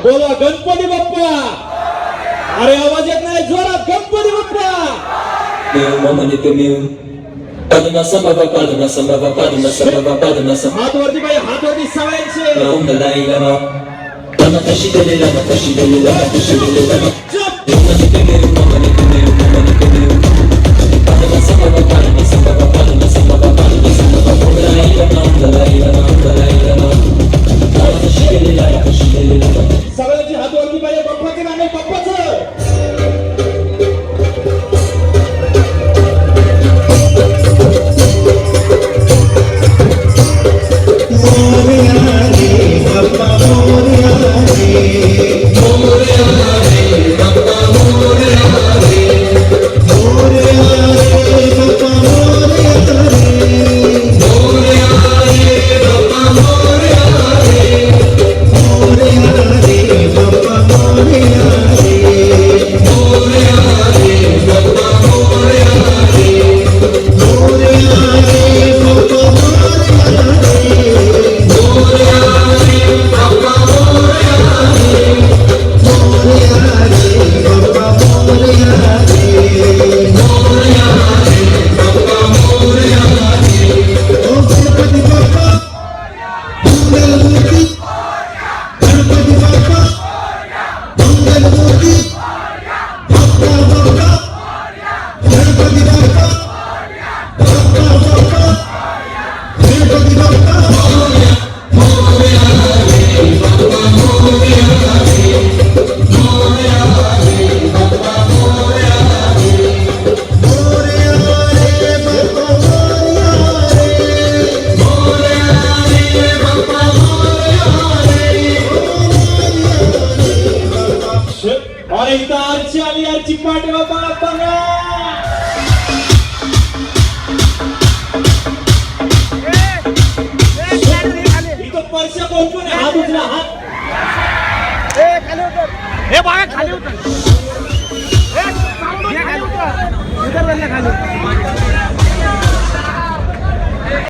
बोला गणपती बाप्पा. अरे आवाज येत नाही जोरात. गणपती बाप्पा. हात वरती पाहिजे. हात वरती सगळ्यांचे. सगळ्यांची हात वरती पाहिजे. बाप्पाचं गाणं बाप्पाचं. और इथं आरची आली. आरची पाटे बाबा बघा. इथं परश्या कोण कोण आहे? हात उचला. हात खाली उतर. हे बघा खाली उतर. खाली उतर. खाली